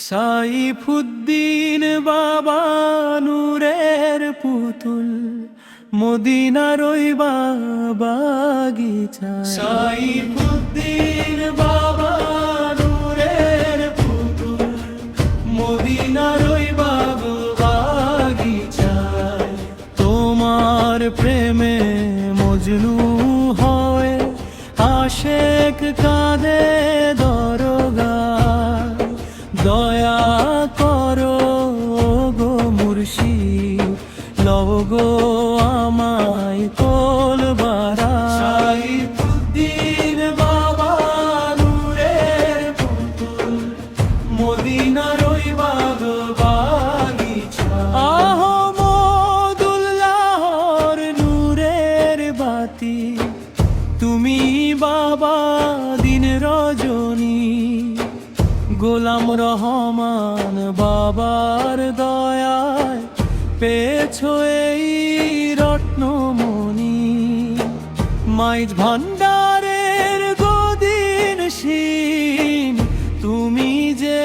সাইফুদ্দিন বাবা নূরের পুতুল, মদিনার ওই বাগিচা। সাইফুদ্দিন বাবা নূরের পুতুল, মদিনার ওই বাগিচায়। তোমার প্রেমে মজনু হয় আশেক কাঁদে দরগা। দয়া করো গো মুর্শিদ, লও গো আমায় কোল বারা। সাইফুদ্দিন বাবা নূরের পুতুল, মদিনার ওই বাগিচা। আহমদুল্লাহর নূরের বাতি, তুমি বাবা দিন রজনী। গোলাম রহমান বাবার দয়ায় পেয়েছো এই রত্নমণি। মাইজ ভান্ডারের গদিন শিন, তুমি যে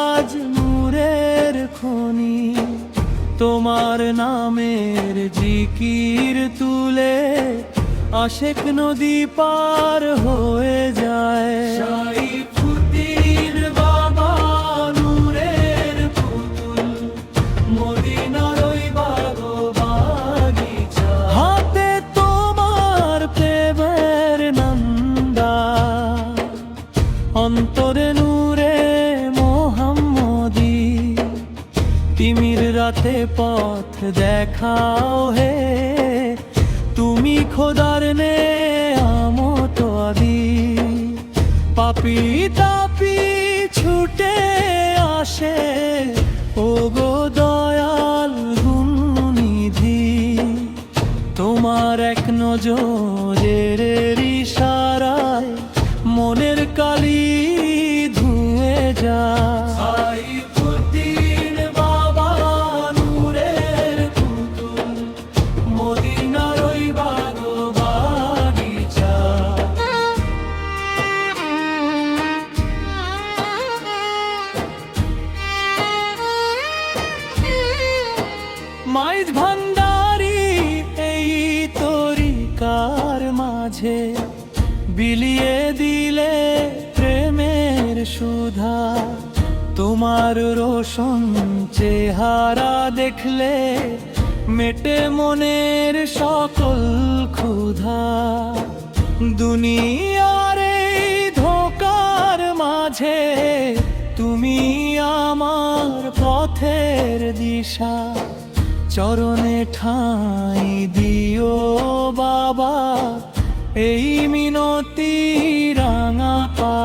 আজ নূরের খনি। তোমার নামের জিকির তুলে আশেক নদী পার হয়ে যায়। সাইফুদ্দিন বাবা নূরের পুতুল, মদিনার ওই বাগিচা। হাতে তোমার প্রেমের নন্দা, অন্তরে নূরে মোহাম্মদী। তিমির রাতে পথ দেখাও হে, তুমি খোদার নেয়ামত আদি। পাপী তাপী ছুটে আসে ও গো দয়াল গুণনিধি। তোমার এক নজরের ইশারায় মনের কালি ধুয়ে যায়। সাইফুদ্দিন বাবা নূরের পুতুল, মদিনার ওই বাগিচা। মাইজ ভান্ডারি এই তরিকার মাঝে বিলিয়ে দিলে প্রেমের সুধা। তোমার রোশন চেহারা দেখলে মেটে মনের সকল ক্ষুধা। দুনিয়ার এই ধোকার মাঝে তুমি আমার পথের দিশা। চরণে ঠাঁই দিও বাবা, এই মিনতি রাঙা পা।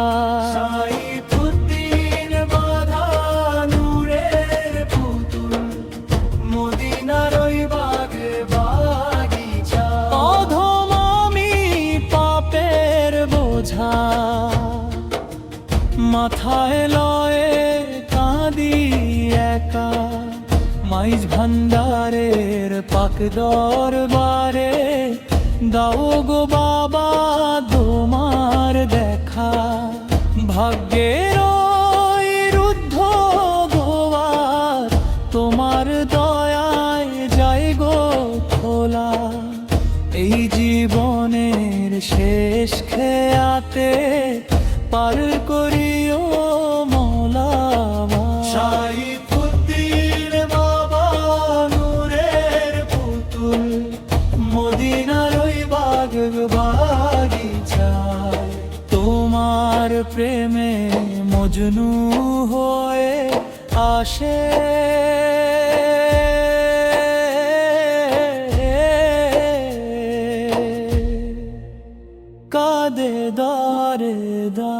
সাইফুদ্দিন বাবা নূরের পুতুল, মদিনার ওই বাগিচা। অধম আমি পাপের বোঝা, মাথায় লয়ে কাঁদি একা। মাইজ ভান্ডারের পাক দরবারে দাও গো বাবা তোমার দেখা। ভাগ্যের ওই রুদ্ধ গোয়ার তোমার দয়ায় যাই গো খোলা। এই জীবনের শেষ খেয়াতে পার করিও মওলা। সাইফুদ্দিন বাবা নূরের পুতুল, মদিনার ওই বাগিচা। তোমার প্রেমে মজনু হয়ে আসে কাঁদে দরে দা।